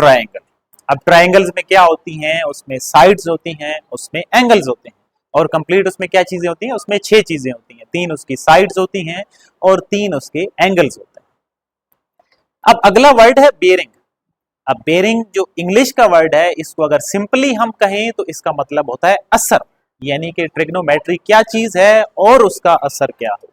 Triangle. अब triangles में क्या होती हैं, उसमें साइड्स होती हैं, उसमें एंगल्स होते हैं, और कंप्लीट उसमें क्या चीजें होती हैं, उसमें 6 चीजें होती हैं, 3 उसकी साइड्स होती हैं और 3 उसके एंगल्स होते हैं। अब अगला वर्ड है बेयरिंग। अब बेयरिंग जो इंग्लिश का वर्ड है, इसको अगर सिंपली हम कहें तो इसका मतलब होता है असर, यानी कि ट्रिग्नोमेट्री क्या चीज है और उसका असर क्या होगा।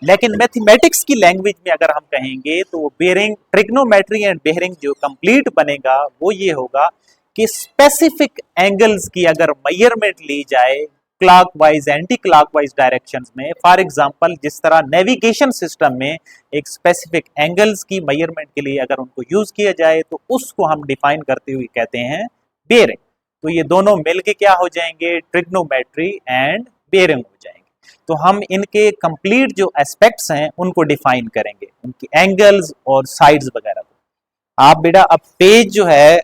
लेकिन मैथमेटिक्स की लैंग्वेज में अगर हम कहेंगे तो बेयरिंग, ट्रिग्नोमेट्री एंड बेयरिंग जो कंप्लीट बनेगा वो ये होगा कि स्पेसिफिक एंगल्स की अगर मेजरमेंट ली जाए क्लॉकवाइज एंटी क्लॉकवाइज डायरेक्शंस में, फॉर एग्जांपल जिस तरह नेविगेशन सिस्टम में एक स्पेसिफिक एंगल्स की मेजरमेंट के लिए अगर उनको यूज किया जाए तो उसको हम डिफाइन करते हुए कहते हैं बेयरिंग। तो ये दोनों मिलके क्या हो जाएंगे, ट्रिग्नोमेट्री एंड बेयरिंग हो जाएंगे। तो हम इनके कंप्लीट जो एस्पेक्ट्स हैं उनको डिफाइन करेंगे, उनकी एंगल्स और साइड्स वगैरह को। आप बेटा अब पेज जो है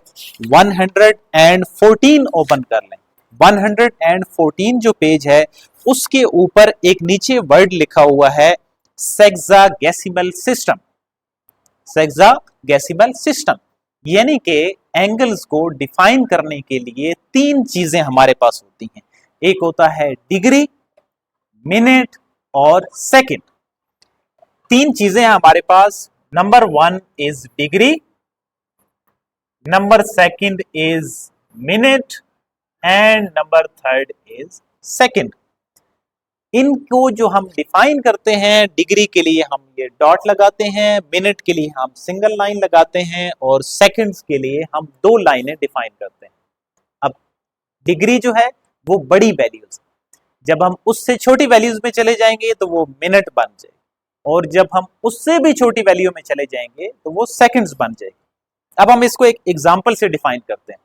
114 ओपन कर लें। 114 जो पेज है उसके ऊपर एक नीचे वर्ड लिखा हुआ है सेक्सागेसिमल सिस्टम। सेक्सागेसिमल सिस्टम यानी कि एंगल्स को डिफाइन करने के लिए 3 चीजें हमारे पास होती हैं। एक होता है डिग्री, मिनट और सेकंड। 3 चीजें हैं हमारे पास। Number 1 is degree, number 2 is minute and number 3 is second. इनको जो हम डिफाइन करते हैं, डिग्री के लिए हम ये डॉट लगाते हैं, मिनट के लिए हम सिंगल लाइन लगाते हैं और सेकंड्स के लिए हम 2 लाइनें डिफाइन करते हैं। अब डिग्री जो है वो बड़ी वैल्यूज, जब हम उससे छोटी वैल्यूज में चले जाएंगे तो वो मिनट बन जाएगी, और जब हम उससे भी छोटी वैल्यू में चले जाएंगे तो वो सेकंड्स बन जाएगी। अब हम इसको एक एग्जांपल से डिफाइन करते हैं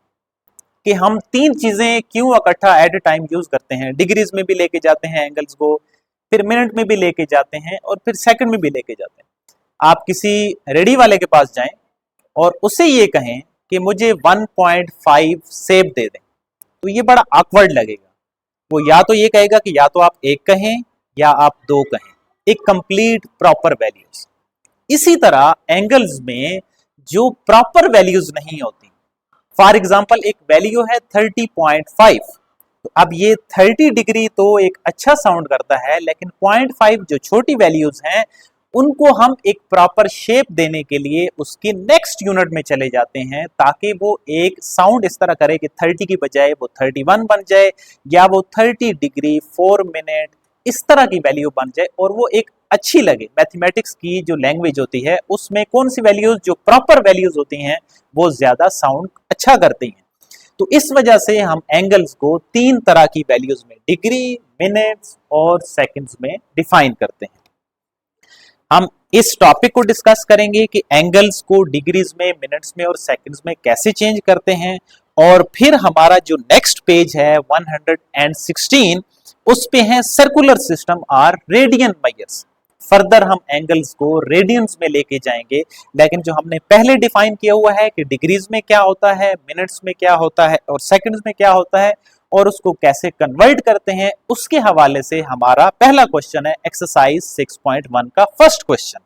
कि हम 3 चीजें क्यों इकट्ठा एट ए टाइम यूज करते हैं। डिग्रीज में भी लेके जाते हैं एंगल्स को, फिर मिनट में भी लेके जाते हैं और फिर सेकंड में भी लेके जाते हैं। आप किसी रेडी वाले के पास जाएं और उससे ये कहें कि मुझे 1.5 सेब दे दें, तो ये बड़ा ऑकवर्ड लगेगा। वो या तो ये कहेगा कि या तो आप 1 कहें या आप 2 कहें, एक कंप्लीट प्रॉपर वैल्यूज। इसी तरह एंगल्स में जो प्रॉपर वैल्यूज नहीं होती, फॉर एग्जाम्पल एक वैल्यू है 30.5, तो अब ये 30 डिग्री तो एक अच्छा साउंड करता है, लेकिन 0.5 जो छोटी वैल्यूज हैं उनको हम एक प्रॉपर शेप देने के लिए उसकी नेक्स्ट यूनिट में चले जाते हैं, ताकि वो एक साउंड इस तरह करे कि 30 की बजाय वो 31 बन जाए, या वो 30 डिग्री 4 मिनट इस तरह की वैल्यू बन जाए और वो एक अच्छी लगे। मैथमेटिक्स की जो लैंग्वेज होती है उसमें कौन सी वैल्यूज, जो प्रॉपर वैल्यूज होती हैं वो ज्यादा साउंड अच्छा करती हैं। तो इस वजह से हम एंगल्स को 3 तरह की वैल्यूज में, डिग्री, मिनट्स और सेकंड्स में डिफाइन करते हैं। हम इस टॉपिक को डिस्कस करेंगे कि एंगल्स को डिग्रीज में, मिनट्स में और सेकंड्स में कैसे चेंज करते हैं, और फिर हमारा जो नेक्स्ट पेज है 116 उस पे है सर्कुलर सिस्टम और रेडियन मेजर्स। फर्दर हम एंगल्स को रेडियंस में लेके जाएंगे, लेकिन जो हमने पहले डिफाइन किया हुआ है कि डिग्रीज में क्या होता है, मिनट्स में क्या होता है और सेकंड्स में क्या होता है, और उसको कैसे कन्वर्ट करते हैं, उसके हवाले से हमारा पहला क्वेश्चन है एक्सरसाइज 6.1 का फर्स्ट क्वेश्चन।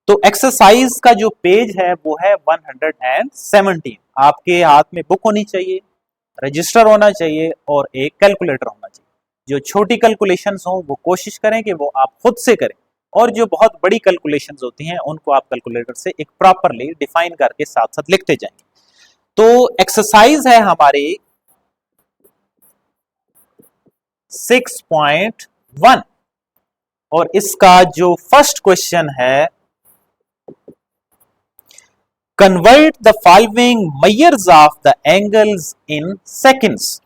तो एक्सरसाइज का जो पेज है वो है 117। आपके हाथ में बुक होनी चाहिए, रजिस्टर होना चाहिए और एक कैलकुलेटर होना चाहिए। जो छोटी कैलकुलेशंस हो वो कोशिश करें कि वो आप खुद से करें, और जो बहुत बड़ी कैलकुलेशंस होती हैं उनको आप कैलकुलेटर से एक प्रॉपरली डिफाइन करके साथ साथ लिखते जाएंगे। तो एक्सरसाइज है हमारी 6.1 और इसका जो फर्स्ट क्वेश्चन है, convert the following measures of the angles in seconds.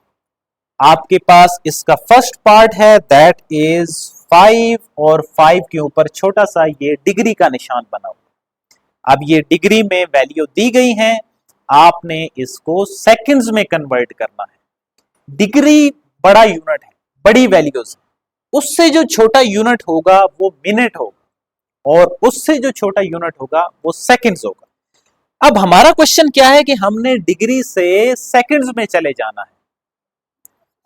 आपके पास इसका फर्स्ट पार्ट है दैट इज 5 और 5 के ऊपर छोटा सा ये डिग्री का निशान बना हुआ। अब ये डिग्री में वैल्यू दी गई है, आपने इसको सेकंड्स में कन्वर्ट करना है। डिग्री बड़ा यूनिट है, बड़ी वैल्यूज, उससे जो छोटा यूनिट होगा वो मिनट होगा और उससे जो छोटा यूनिट होगा वो सेकंड्स होगा। अब हमारा क्वेश्चन क्या है कि हमने डिग्री से सेकंड्स में चले जाना है,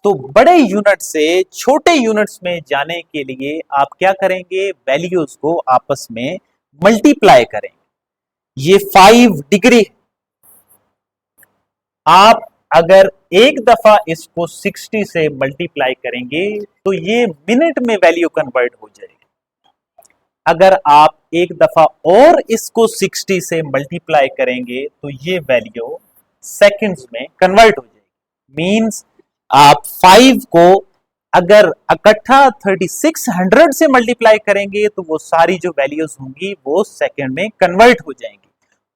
तो बड़े यूनिट से छोटे यूनिट्स में जाने के लिए आप क्या करेंगे, वैल्यूज को आपस में मल्टीप्लाई करेंगे। ये 5 डिग्री है आप अगर एक दफा इसको 60 से मल्टीप्लाई करेंगे तो ये मिनट में वैल्यू कन्वर्ट हो जाएगी। अगर आप एक दफा और इसको 60 से मल्टीप्लाई करेंगे तो ये वैल्यू सेकंड्स में कन्वर्ट हो जाएगी। मींस आप 5 को अगर इकट्ठा 3600 से मल्टीप्लाई करेंगे तो वो सारी जो वैल्यूज होंगी वो सेकंड में कन्वर्ट हो जाएंगी।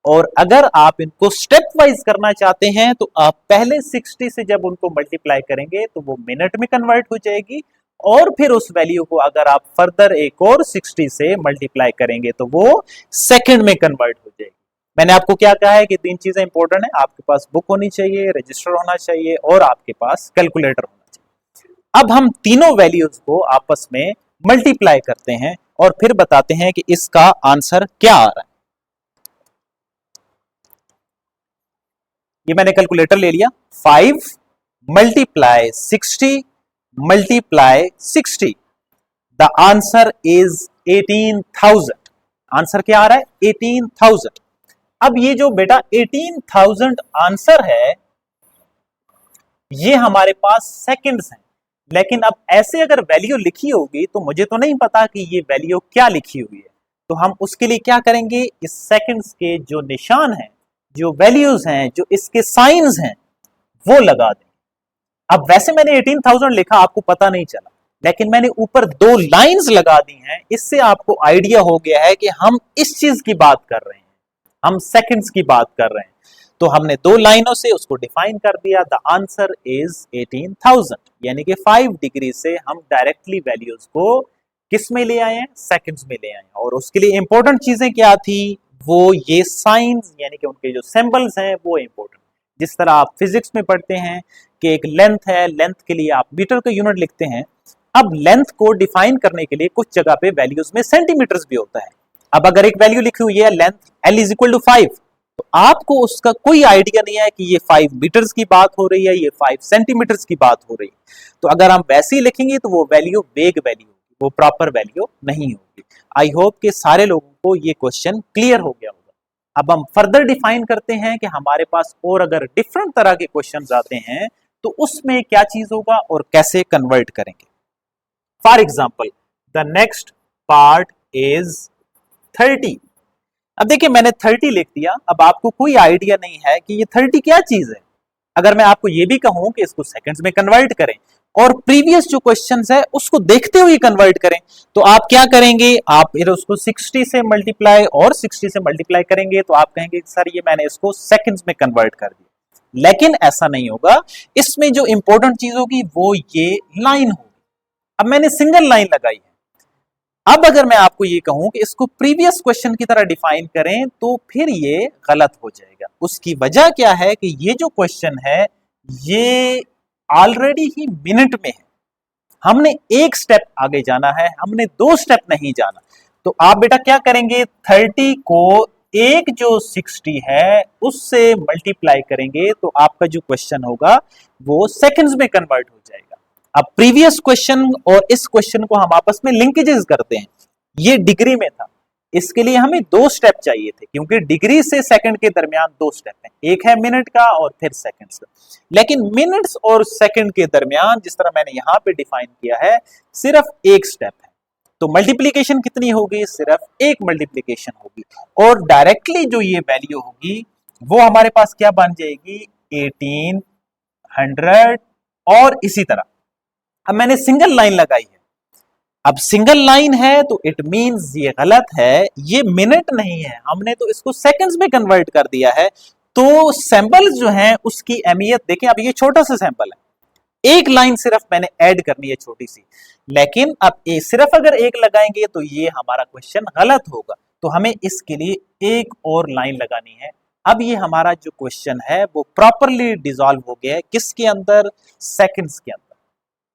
और अगर आप इनको स्टेप वाइज करना चाहते हैं तो आप पहले 60 से जब उनको मल्टीप्लाई करेंगे तो वो मिनट में कन्वर्ट हो जाएगी, और फिर उस वैल्यू को अगर आप फर्दर एक और 60 से मल्टीप्लाई करेंगे तो वो सेकंड में कन्वर्ट हो जाएगी। मैंने आपको क्या कहा है कि 3 चीजें इंपॉर्टेंट है, आपके पास बुक होनी चाहिए, रजिस्टर होना चाहिए और आपके पास कैलकुलेटर होना चाहिए। अब हम तीनों वैल्यूज को आपस में मल्टीप्लाई करते हैं और फिर बताते हैं कि इसका आंसर क्या आ रहा है। ये मैंने कैलकुलेटर ले लिया, 5 multiply 60 multiply 60, the answer is 18,000। Answer क्या आ रहा है? 18,000। अब ये जो बेटा 18,000 आंसर है ये हमारे पास सेकंड्स हैं, लेकिन अब ऐसे अगर वैल्यू लिखी होगी तो मुझे तो नहीं पता कि ये वैल्यू क्या लिखी हुई है, तो हम उसके लिए क्या करेंगे, इस सेकंड्स के जो निशान हैं, जो वैल्यूज हैं, जो इसके साइंस हैं वो लगा दें। अब वैसे मैंने 18,000 लिखा, आपको पता नहीं चला, लेकिन मैंने ऊपर 2 लाइंस लगा दी हैं, इससे आपको आइडिया हो गया है कि हम इस चीज की बात कर रहे हैं, हम सेकंड्स की बात कर रहे हैं। तो हमने 2 लाइनों से उसको डिफाइन कर दिया, द आंसर इज 18,000, यानी कि 5 डिग्री से हम डायरेक्टली वैल्यूज को किस में ले आए हैं, सेकंड्स में ले आए हैं। और उसके लिए इंपॉर्टेंट चीजें क्या थी, वो ये साइंस यानी कि उनके जो सिंबल्स हैं वो इंपॉर्टेंट। जिस तरह आप फिजिक्स में पढ़ते हैं कि एक लेंथ है, लेंथ के लिए आप मीटर का यूनिट लिखते हैं। अब लेंथ को डिफाइन करने के लिए कुछ जगह पे वैल्यूज में सेंटीमीटर्स भी होता है। अब अगर एक वैल्यू लिखी हुई है length L is equal to 5, तो आपको उसका कोई आइडिया नहीं है कि ये 5 मीटर्स की बात हो रही है, ये 5 सेंटीमीटर्स की बात हो रही है। तो अगर हम वैसे ही लिखेंगे तो वो वैल्यू वेग वैल्यू होगी, वो प्रॉपर वैल्यू नहीं होगी। आई होप कि सारे लोगों को ये क्वेश्चन क्लियर हो गया होगा। अब हम फर्दर डिफाइन करते हैं कि हमारे पास और अगर डिफरेंट तरह के क्वेश्चन आते हैं तो उसमें क्या चीज होगा और कैसे कन्वर्ट करेंगे। For example the next part is 30। अब देखिए मैंने 30 लिख दिया, अब आपको कोई आइडिया नहीं है कि ये 30 क्या चीज है। अगर मैं आपको ये भी कहूं कि इसको सेकंड्स में कन्वर्ट करें और प्रीवियस जो क्वेश्चंस है उसको देखते हुए कन्वर्ट करें, तो आप क्या करेंगे, आप फिर उसको 60 से मल्टीप्लाई और 60 से मल्टीप्लाई करेंगे तो आप कहेंगे सर ये मैंने इसको सेकंड्स में कन्वर्ट कर दिया। लेकिन ऐसा नहीं होगा, इसमें जो इंपॉर्टेंट चीज होगी वो ये लाइन होगी। अब मैंने सिंगल लाइन लगाई है, अब अगर मैं आपको ये कहूं कि इसको प्रीवियस क्वेश्चन की तरह डिफाइन करें तो फिर ये गलत हो जाएगा। उसकी वजह क्या है कि ये जो क्वेश्चन है ये ऑलरेडी ही मिनट में है, हमने एक स्टेप आगे जाना है, हमने 2 स्टेप नहीं जाना। तो आप बेटा क्या करेंगे, 30 को एक जो 60 है उससे मल्टीप्लाई करेंगे तो आपका जो क्वेश्चन होगा वो सेकंड्स में कन्वर्ट हो जाएगा। अब प्रीवियस क्वेश्चन और इस क्वेश्चन को हम आपस में लिंकेजेस करते हैं, ये डिग्री में था, इसके लिए हमें 2 स्टेप चाहिए थे क्योंकि डिग्री से सेकंड के दरमियान 2 स्टेप हैं, एक है मिनट का और फिर सेकंड्स का। लेकिन मिनट्स और सेकंड के दरमियान जिस तरह मैंने यहां पे डिफाइन किया है सिर्फ एक स्टेप है, तो मल्टीप्लीकेशन कितनी होगी, सिर्फ एक मल्टीप्लीकेशन होगी और डायरेक्टली जो ये वैल्यू होगी वो हमारे पास क्या बन जाएगी, 1800 और इसी तरह। अब मैंने सिंगल लाइन लगाई है, अब सिंगल लाइन है तो इट मींस ये गलत है, ये मिनट नहीं है, हमने तो इसको सेकंड्स में कन्वर्ट कर दिया है। तो सैंपल्स जो हैं उसकी अहमियत देखें, अब ये छोटा सा सैंपल है, एक लाइन सिर्फ मैंने ऐड करनी है छोटी सी, लेकिन अब सिर्फ अगर एक लगाएंगे तो ये हमारा क्वेश्चन गलत होगा, तो हमें इसके लिए एक और लाइन लगानी है। अब ये हमारा जो क्वेश्चन है वो प्रॉपरली डिसॉल्व हो गया है किसके अंदर, सेकंड्स के अंदर।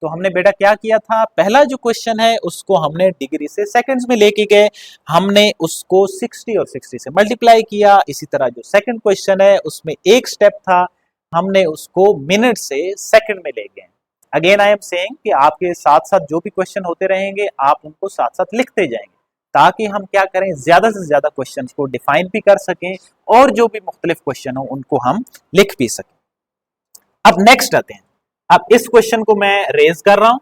तो हमने बेटा क्या किया था, पहला जो क्वेश्चन है उसको हमने डिग्री से सेकंड्स में लेके गए, हमने उसको 60 और 60 से मल्टीप्लाई किया। इसी तरह जो सेकंड क्वेश्चन है उसमें एक स्टेप था, हमने उसको मिनट से सेकंड में ले गए। अगेन आई एम सेइंग कि आपके साथ साथ जो भी क्वेश्चन होते रहेंगे आप उनको साथ साथ लिखते जाएंगे ताकि हम क्या करें, ज्यादा से ज्यादा क्वेश्चन को डिफाइन भी कर सकें और जो भी मुख्तलिफ क्वेश्चन हो उनको हम लिख भी सकें। अब नेक्स्ट आते हैं। अब इस क्वेश्चन को मैं रेज कर रहा हूं।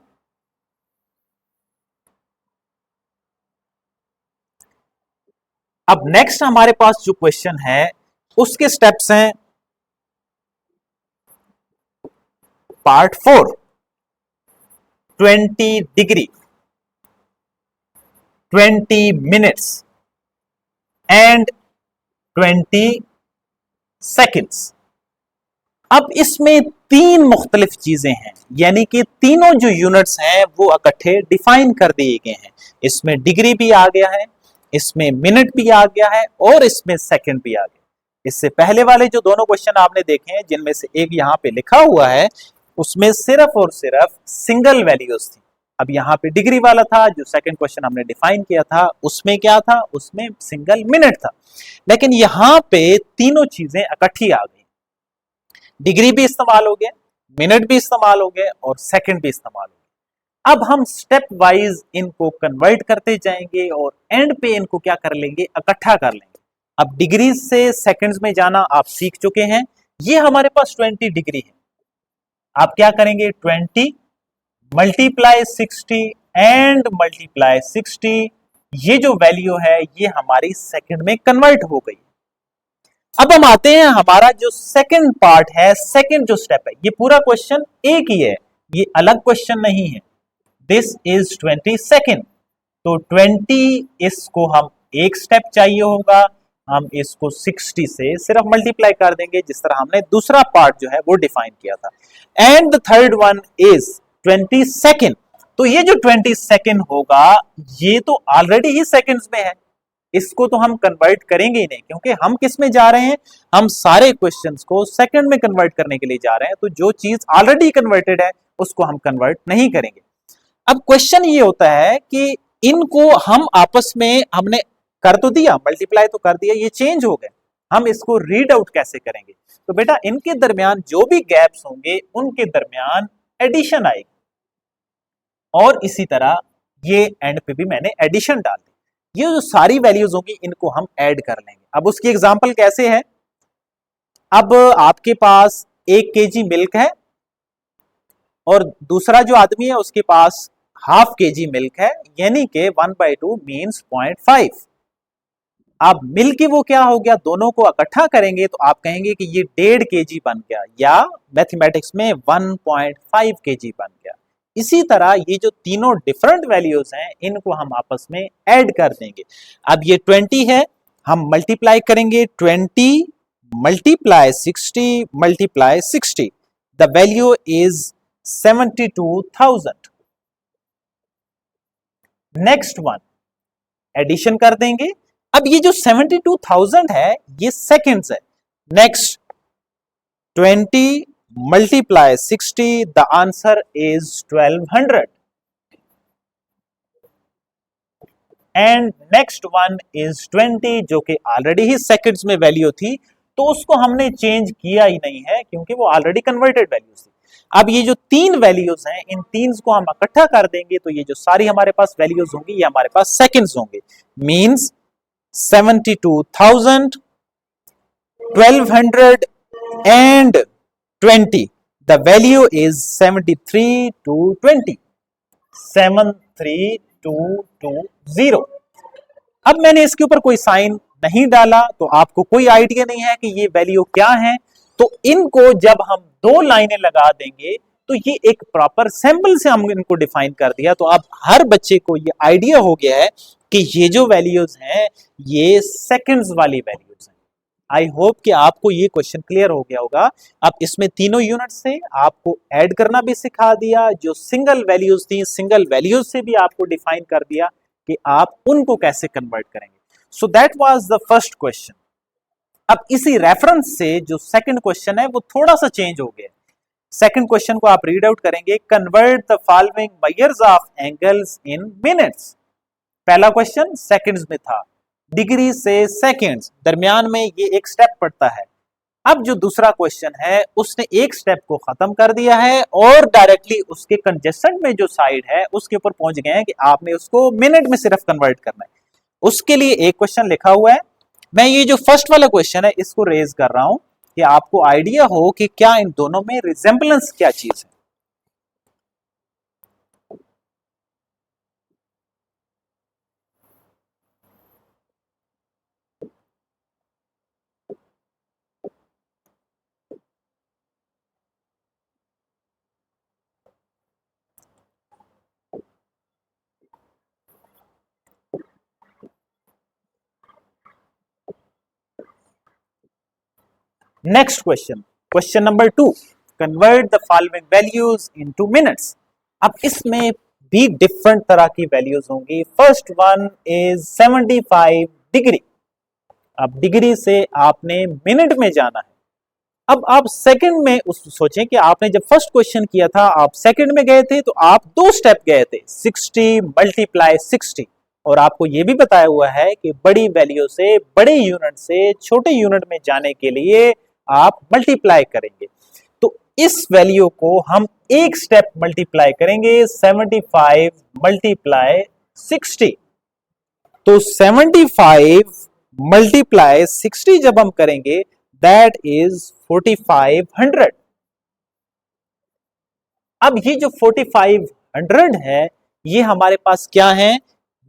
अब नेक्स्ट हमारे पास जो क्वेश्चन है उसके स्टेप्स हैं part 4, 20 degree, 20 minutes and 20 seconds. अब इसमें तीन मुख्तलिफ चीजें हैं, यानी कि तीनों जो यूनिट्स हैं वो इकट्ठे डिफाइन कर दिए गए हैं। इसमें डिग्री भी आ गया है, इसमें मिनट भी आ गया है और इसमें सेकंड भी आ गया। इससे पहले वाले जो दोनों क्वेश्चन आपने देखे हैं जिनमें से एक यहाँ पे लिखा हुआ है उसमें सिर्फ और सिर्फ सिंगल वैल्यूज थी। अब यहाँ पे डिग्री वाला था, जो सेकंड क्वेश्चन हमने डिफाइन किया था उसमें क्या था, उसमें सिंगल मिनट था। लेकिन यहाँ पे तीनों चीजें इकट्ठी आ गई, डिग्री भी इस्तेमाल हो गया, मिनट भी इस्तेमाल हो गए और सेकंड भी इस्तेमाल हो गया। अब हम स्टेप वाइज इनको कन्वर्ट करते जाएंगे और एंड पे इनको क्या कर लेंगे, इकट्ठा कर लेंगे। अब डिग्री से सेकंड्स में जाना आप सीख चुके हैं। ये हमारे पास 20 डिग्री है। आप क्या करेंगे, 20 मल्टीप्लाई 60 एंड मल्टीप्लाई 60, ये जो वैल्यू है ये हमारी सेकंड में कन्वर्ट हो गई। अब हम आते हैं, हमारा जो सेकंड पार्ट है, सेकंड जो स्टेप है, ये पूरा क्वेश्चन एक ही है, ये अलग क्वेश्चन नहीं है। This is 20 second. तो 20 इसको हम एक स्टेप चाहिए होगा, हम इसको 60 से सिर्फ मल्टीप्लाई कर देंगे जिस तरह हमने दूसरा पार्ट जो है वो डिफाइन किया था। And the third one is 20 second. तो ये जो 20 सेकेंड होगा ये तो ऑलरेडी ही सेकेंड्स में है, इसको तो हम कन्वर्ट करेंगे ही नहीं, क्योंकि हम किस में जा रहे हैं, हम सारे क्वेश्चंस को सेकंड में कन्वर्ट करने के लिए जा रहे हैं। तो जो चीज ऑलरेडी कन्वर्टेड है उसको हम कन्वर्ट नहीं करेंगे। अब क्वेश्चन ये होता है कि इनको हम आपस में हमने कर तो दिया, मल्टीप्लाई तो कर दिया, ये चेंज हो गए, हम इसको रीड आउट कैसे करेंगे। तो बेटा इनके दरमियान जो भी गैप्स होंगे उनके दरमियान एडिशन आएगी और इसी तरह ये एंड पे भी मैंने एडिशन डाल दी। ये जो सारी वैल्यूज होंगी इनको हम ऐड कर लेंगे। अब उसकी एग्जांपल कैसे है, अब आपके पास 1 केजी मिल्क है और दूसरा जो आदमी है उसके पास हाफ केजी मिल्क है, यानी कि 1/2 मीन्स 0.5। अब मिल्क की वो क्या हो गया, दोनों को इकट्ठा करेंगे तो आप कहेंगे कि ये 1.5 केजी बन गया, या मैथमेटिक्स में 1.5 केजी बन गया। इसी तरह ये जो तीनों डिफरेंट वैल्यूज हैं इनको हम आपस में ऐड कर देंगे। अब ये 20 है, हम मल्टीप्लाई करेंगे 20 multiply 60 multiply 60, the value is 72,000। Next one addition कर देंगे। अब ये जो 72,000 है ये सेकेंड्स है। Next 20 multiply 60, the answer is 1200। And next one is 20 जो कि ऑलरेडी ही सेकेंड्स में वैल्यू थी, तो उसको हमने चेंज किया ही नहीं है क्योंकि वो ऑलरेडी कन्वर्टेड वैल्यूज थी। अब ये जो तीन वैल्यूज हैं इन तीन को हम इकट्ठा कर देंगे तो ये जो सारी हमारे पास वैल्यूज होंगी ये हमारे पास सेकंड्स होंगे। Means 72,000, 1200 and 20, the value is 73,220, 73220। अब मैंने इसके ऊपर कोई साइन नहीं डाला तो आपको कोई आइडिया नहीं है कि ये वैल्यू क्या है। तो इनको जब हम दो लाइनें लगा देंगे तो ये एक प्रॉपर सिंबल से हम इनको डिफाइन कर दिया, तो अब हर बच्चे को ये आइडिया हो गया है कि ये जो वैल्यूज हैं ये सेकंड्स वाली वैल्यूज हैं। आई होप कि आपको ये क्वेश्चन क्लियर हो गया होगा। अब इसमें तीनों यूनिट से आपको ऐड करना भी सिखा दिया, जो सिंगल वैल्यूज थी सिंगल वैल्यूज से भी आपको डिफाइन कर दिया कि आप उनको कैसे कन्वर्ट करेंगे। So that was the first question. अब इसी रेफरेंस से जो सेकंड क्वेश्चन है वो थोड़ा सा चेंज हो गया। सेकंड क्वेश्चन को आप रीड आउट करेंगे, convert the following measures of angles in minutes. पहला क्वेश्चन सेकंड्स में था, डिग्री से सेकंड्स, दरमियान में ये एक स्टेप पड़ता है। अब जो दूसरा क्वेश्चन है उसने एक स्टेप को खत्म कर दिया है और डायरेक्टली उसके कंजेस्टेंट में जो साइड है उसके ऊपर पहुंच गए हैं कि आपने उसको मिनट में सिर्फ कन्वर्ट करना है। उसके लिए एक क्वेश्चन लिखा हुआ है। मैं ये जो फर्स्ट वाला क्वेश्चन है इसको रेज कर रहा हूं कि आपको आइडिया हो कि क्या इन दोनों में रिजेम्बलेंस क्या चीज है। Next question, question number 2, convert the following values into minutes. अब इसमें भी डिफरेंट तरह की वैल्यूज होंगी। First one is 75 degree. अब डिग्री से आपने मिनट में जाना है। अब आप सेकंड में उस सोचें कि आपने जब फर्स्ट क्वेश्चन किया था आप सेकंड में गए थे, तो आप 2 स्टेप गए थे, 60 मल्टीप्लाई 60। और आपको यह भी बताया हुआ है कि बड़ी वैल्यू से बड़े यूनिट से छोटे यूनिट में जाने के लिए आप मल्टीप्लाई करेंगे। तो इस वैल्यू को हम एक स्टेप मल्टीप्लाई करेंगे, 75 मल्टीप्लाई 60। तो 75 मल्टीप्लाई 60 जब हम करेंगे दैट इज 4500। अब ये जो 4500 है ये हमारे पास क्या है,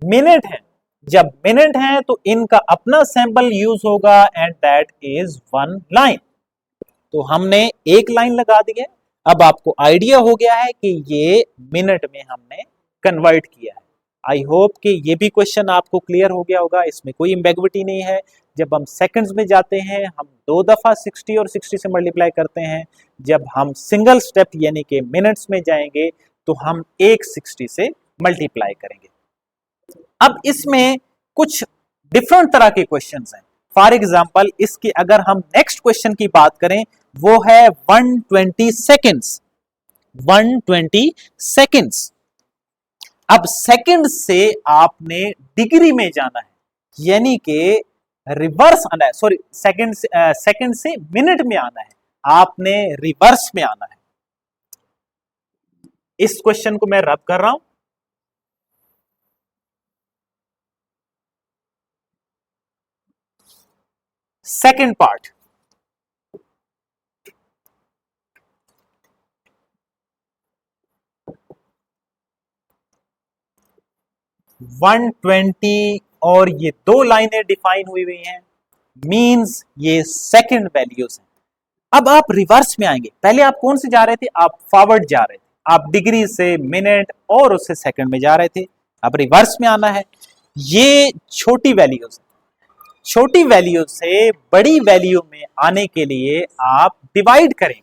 मिनट है। जब मिनट है तो इनका अपना सैंपल यूज होगा एंड दैट इज 1 लाइन। तो हमने एक लाइन लगा दी है। अब आपको आइडिया हो गया है कि ये मिनट में हमने कन्वर्ट किया है। आई होप कि ये भी क्वेश्चन आपको क्लियर हो गया होगा, इसमें कोई एम्बेग्विटी नहीं है। जब हम सेकंड्स में जाते हैं हम 2 दफा 60 और 60 से मल्टीप्लाई करते हैं। जब हम सिंगल स्टेप यानी कि मिनट्स में जाएंगे तो हम एक 60 से मल्टीप्लाई करेंगे। अब इसमें कुछ डिफरेंट तरह के क्वेश्चंस हैं। फॉर एग्जांपल इसकी अगर हम नेक्स्ट क्वेश्चन की बात करें वो है 120 सेकेंड्स। 120 सेकेंड्स। अब सेकंड से आपने डिग्री में जाना है, यानी कि रिवर्स आना है। सॉरी, सेकंड से मिनट में आना है, आपने रिवर्स में आना है। इस क्वेश्चन को मैं रब कर रहा हूं। सेकंड पार्ट, वन 120 और ये 2 लाइनें डिफाइन हुई हुई हैं, मींस ये सेकंड वैल्यूज हैं। अब आप रिवर्स में आएंगे। पहले आप कौन से जा रहे थे, आप फॉरवर्ड जा रहे थे, आप डिग्री से मिनट और उससे सेकंड में जा रहे थे। अब रिवर्स में आना है। ये छोटी वैल्यूज, छोटी वैल्यू से बड़ी वैल्यू में आने के लिए आप डिवाइड करेंगे।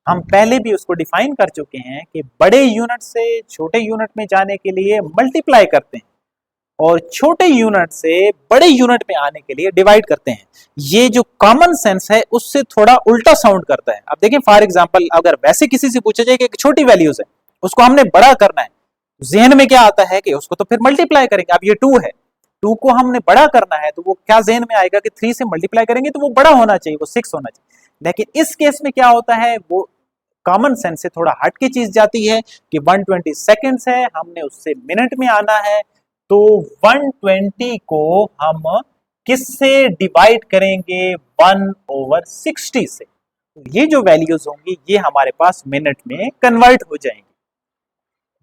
हम पहले भी उसको डिफाइन कर चुके हैं कि बड़े यूनिट से छोटे यूनिट में जाने के लिए मल्टीप्लाई करते हैं और छोटे यूनिट से बड़े यूनिट में आने के लिए डिवाइड करते हैं। ये जो कॉमन सेंस है उससे थोड़ा उल्टा साउंड करता है। अब देखें फॉर एग्जांपल अगर वैसे किसी से पूछा जाए कि छोटी वैल्यूज है उसको हमने बड़ा करना है, जहन में क्या आता है कि उसको तो फिर मल्टीप्लाई करेंगे। अब ये 2 है, 2 को हमने बड़ा करना है तो वो क्या जहन में आएगा कि 3 से मल्टीप्लाई करेंगे तो वो बड़ा होना चाहिए, वो 6 होना चाहिए। लेकिन इस केस में क्या होता है, वो कॉमन सेंस से थोड़ा हट के चीज जाती है कि 120 सेकेंड्स है, हमने उससे मिनट में आना है। तो 120 को हम किससे डिवाइड करेंगे, 1/60 से। तो ये जो वैल्यूज होंगी ये हमारे पास मिनट में कन्वर्ट हो जाएंगी।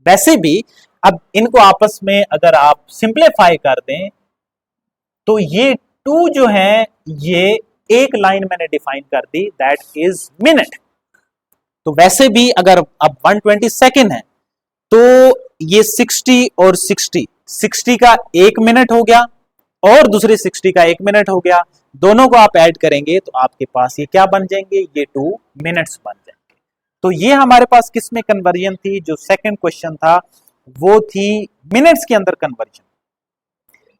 वैसे भी अब इनको आपस में अगर आप सिंप्लीफाई कर दें तो ये 2 जो है ये एक लाइन मैंने डिफाइन कर दी, दैट इज मिनट। तो वैसे भी अगर अब 120 सेकेंड है तो ये 60 और 60 का 1 मिनट हो गया और दूसरे 60 का 1 मिनट हो गया। दोनों को आप ऐड करेंगे तो आपके पास ये क्या बन जाएंगे, ये 2 मिनट्स बन जाएंगे। तो ये हमारे पास किस में कन्वर्जन थी, जो सेकंड क्वेश्चन था वो थी मिनट्स के अंदर कन्वर्जन।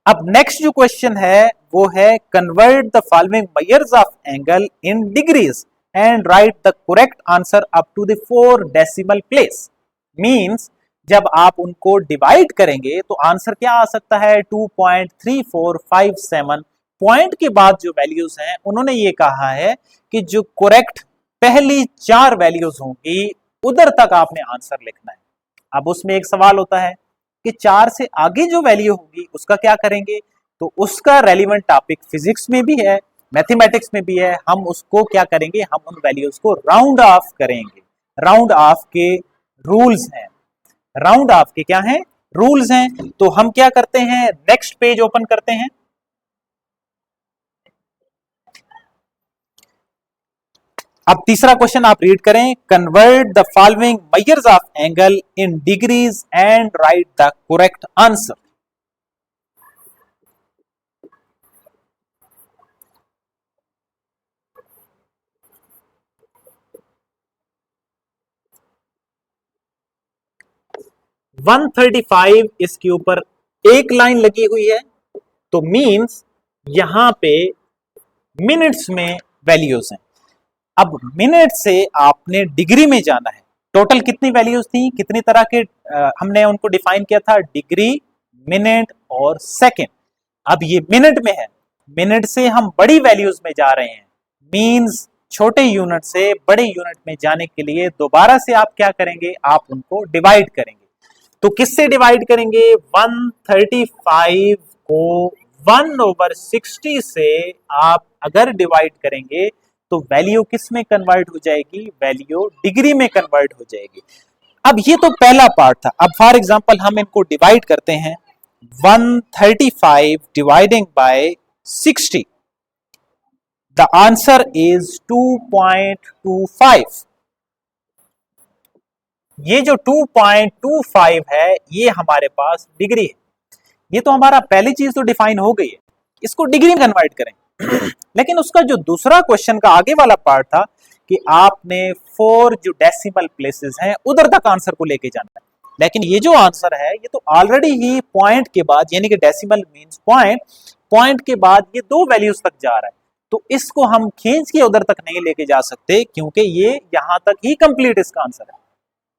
अब नेक्स्ट जो क्वेश्चन है वो है convert the following measures of angle in degrees and write the correct answer up to the 4 decimal place. Means जब आप उनको डिवाइड करेंगे तो आंसर क्या आ सकता है, 2.3457। पॉइंट के बाद जो वैल्यूज हैं उन्होंने ये कहा है कि जो करेक्ट पहली 4 वैल्यूज होंगी उधर तक आपने आंसर लिखना है। अब उसमें एक सवाल होता है कि 4 से आगे जो वैल्यू होगी उसका क्या करेंगे, तो उसका रेलिवेंट टॉपिक फिजिक्स में भी है मैथमेटिक्स में भी है, हम उसको क्या करेंगे, हम उन वैल्यूज को राउंड ऑफ करेंगे। राउंड ऑफ के रूल्स हैं, राउंड ऑफ के क्या हैं, रूल्स हैं। तो हम क्या करते हैं, नेक्स्ट पेज ओपन करते हैं। अब तीसरा क्वेश्चन आप रीड करें, convert the following measures of angle in degrees and write the correct answer. One 135 इसके ऊपर एक लाइन लगी हुई है, तो मींस यहां पे मिनट्स में वैल्यूज हैं। अब मिनट से आपने डिग्री में जाना है। टोटल कितनी वैल्यूज थी, कितनी तरह के हमने उनको डिफाइन किया था, डिग्री, मिनट और सेकेंड। अब ये मिनट में है, मिनट से हम बड़ी वैल्यूज में जा रहे हैं, मींस छोटे यूनिट से बड़े यूनिट में जाने के लिए दोबारा से आप क्या करेंगे, आप उनको डिवाइड करेंगे। तो किससे डिवाइड करेंगे, 135 को 1/60 से आप अगर डिवाइड करेंगे तो वैल्यू किस में कन्वर्ट हो जाएगी, वैल्यू डिग्री में कन्वर्ट हो जाएगी। अब ये तो पहला पार्ट था। अब फॉर एग्जांपल हम इनको डिवाइड करते हैं, 135 dividing by 60, the answer is 2.25। ये जो 2.25 है ये हमारे पास डिग्री है। ये तो हमारा पहली चीज तो डिफाइन हो गई है, इसको डिग्री में कन्वर्ट करें। लेकिन उसका जो दूसरा क्वेश्चन का आगे वाला पार्ट था कि आपने 4 जो डेसिमल प्लेसेस हैं उधर तक आंसर को लेके जाना है। लेकिन ये जो आंसर है ये तो ऑलरेडी ही पॉइंट के बाद, यानी कि डेसिमल मींस पॉइंट, पॉइंट के बाद ये 2 वैल्यूज तक जा रहा है, तो इसको हम खींच के उधर तक नहीं लेके जा सकते क्योंकि ये यहां तक ही कंप्लीट इसका आंसर है।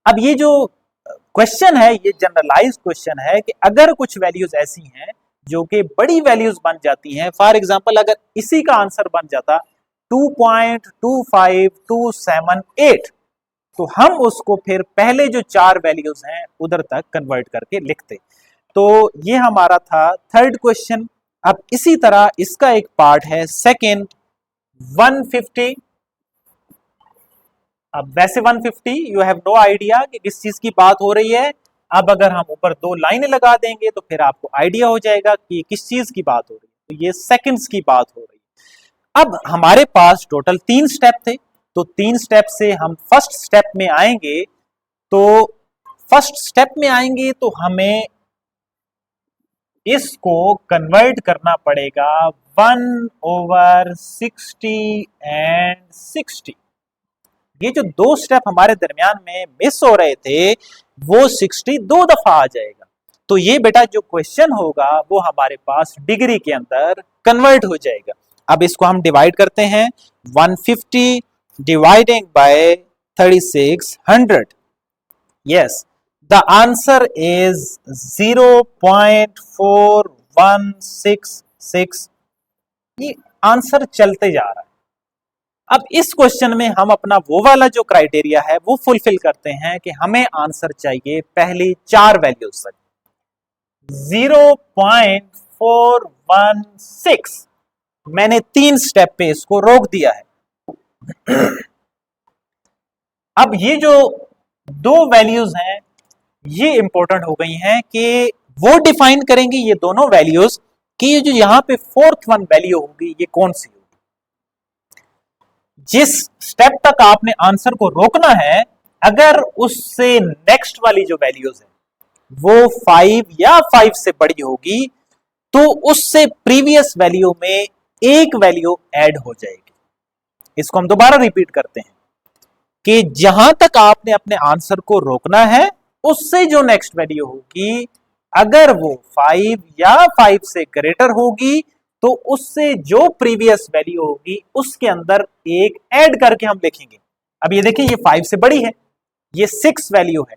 अब ये जो क्वेश्चन है ये जनरलाइज क्वेश्चन है कि अगर कुछ वैल्यूज ऐसी हैं जो कि बड़ी वैल्यूज बन जाती हैं, फॉर एग्जांपल अगर इसी का आंसर बन जाता 2.25278, तो हम उसको फिर पहले जो 4 वैल्यूज हैं उधर तक कन्वर्ट करके लिखते। तो ये हमारा था थर्ड क्वेश्चन। अब इसी तरह इसका एक पार्ट है सेकेंड, 150। अब वैसे 150 यू हैव नो आइडिया कि किस चीज की बात हो रही है। अब अगर हम ऊपर 2 लाइनें लगा देंगे तो फिर आपको आइडिया हो जाएगा कि किस चीज की बात हो रही है। तो ये सेकंड्स की बात हो रही है। अब हमारे पास टोटल 3 स्टेप थे, तो 3 स्टेप से हम फर्स्ट स्टेप में आएंगे। तो फर्स्ट स्टेप में आएंगे तो हमें इसको कन्वर्ट करना पड़ेगा 1/60 एंड 60। ये जो 2 स्टेप हमारे दरमियान में मिस हो रहे थे वो 60 2 दफा आ जाएगा। तो ये बेटा जो क्वेश्चन होगा वो हमारे पास डिग्री के अंदर कन्वर्ट हो जाएगा। अब इसको हम डिवाइड करते हैं, 150 dividing by 3600। Yes, the answer is 0.4166। ये आंसर चलते जा रहा है। अब इस क्वेश्चन में हम अपना वो वाला जो क्राइटेरिया है वो फुलफिल करते हैं कि हमें आंसर चाहिए पहली 4 वैल्यूज तक। 0.416 मैंने 3 स्टेप पे इसको रोक दिया है। अब ये जो 2 वैल्यूज हैं ये इंपॉर्टेंट हो गई हैं कि वो डिफाइन करेंगे ये दोनों वैल्यूज कि ये जो यहां पे 4th वन वैल्यू होगी ये कौन सी होगी। जिस स्टेप तक आपने आंसर को रोकना है, अगर उससे नेक्स्ट वाली जो वैल्यूज है वो 5 या 5 से बड़ी होगी तो उससे प्रीवियस वैल्यू में एक वैल्यू ऐड हो जाएगी। इसको हम दोबारा रिपीट करते हैं कि जहां तक आपने अपने आंसर को रोकना है उससे जो नेक्स्ट वैल्यू होगी, अगर वो 5 या 5 से ग्रेटर होगी तो उससे जो प्रीवियस वैल्यू होगी उसके अंदर एक ऐड करके हम लिखेंगे। अब ये देखिए ये 5 से बड़ी है, ये 6 वैल्यू है,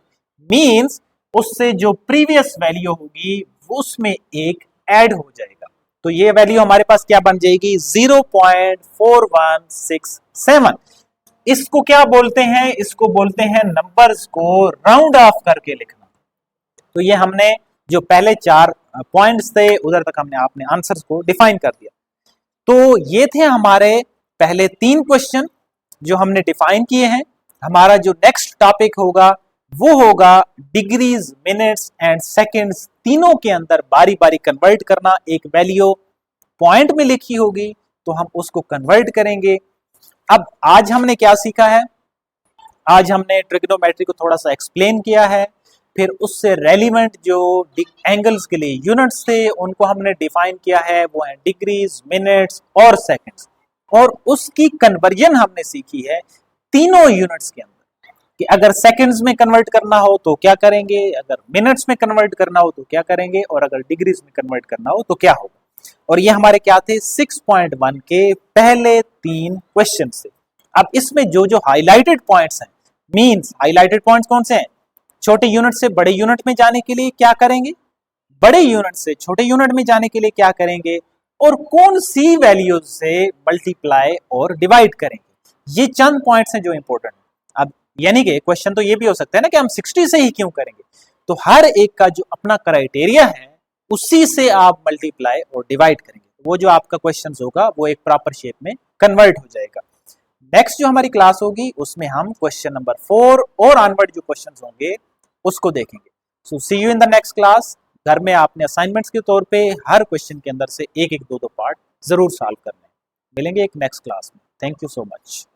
मींस उससे जो प्रीवियस वैल्यू होगी उसमें एक ऐड हो जाएगा। तो ये वैल्यू हमारे पास क्या बन जाएगी, 0.4167। इसको क्या बोलते हैं, इसको बोलते हैं नंबर्स को राउंड ऑफ करके लिखना। तो ये हमने जो पहले 4 पॉइंट्स थे उधर तक हमने आपने आंसर्स को डिफाइन कर दिया। तो ये थे हमारे पहले 3 क्वेश्चन जो हमने डिफाइन किए हैं। हमारा जो नेक्स्ट टॉपिक होगा वो होगा डिग्रीज, मिनट्स एंड सेकंड्स, तीनों के अंदर बारी बारी कन्वर्ट करना। एक वैल्यू पॉइंट में लिखी होगी तो हम उसको कन्वर्ट करेंगे। अब आज हमने क्या सीखा है? आज हमने ट्रिग्नोमेट्री को थोड़ा सा एक्सप्लेन किया है, फिर उससे रेलिवेंट जो एंगल्स के लिए यूनिट्स थे उनको हमने डिफाइन किया है, वो है डिग्रीज, मिनट्स और सेकंड्स, और उसकी कन्वर्जन हमने सीखी है तीनों यूनिट्स के अंदर कि अगर सेकंड्स में कन्वर्ट करना हो तो क्या करेंगे, अगर मिनट्स में कन्वर्ट करना हो तो क्या करेंगे, और अगर डिग्रीज में कन्वर्ट करना हो तो क्या होगा। और ये हमारे क्या थे 6.1 के पहले 3 क्वेश्चन से। अब इसमें जो जो हाईलाइटेड पॉइंट्स हैं, मींस हाईलाइटेड पॉइंट्स कौन से हैं? छोटे यूनिट से बड़े यूनिट में जाने के लिए क्या करेंगे, बड़े यूनिट से छोटे यूनिट में जाने के लिए क्या करेंगे, और कौन सी वैल्यूज से मल्टीप्लाई और डिवाइड करेंगे। ये चंद पॉइंट्स हैं जो इंपॉर्टेंट है। अब यानी कि क्वेश्चन तो ये भी हो सकता है ना कि हम 60 से ही क्यों करेंगे, तो हर एक का जो अपना क्राइटेरिया है उसी से आप मल्टीप्लाई और डिवाइड करेंगे, वो जो आपका क्वेश्चन होगा वो एक प्रॉपर शेप में कन्वर्ट हो जाएगा। नेक्स्ट जो हमारी क्लास होगी उसमें हम क्वेश्चन नंबर 4 और ऑनवर्ड जो क्वेश्चंस होंगे उसको देखेंगे। So see you in the next class. घर में आपने असाइनमेंट्स के तौर पे हर क्वेश्चन के अंदर से एक एक दो दो पार्ट जरूर सॉल्व करने हैं। मिलेंगे एक नेक्स्ट क्लास में। Thank you so much.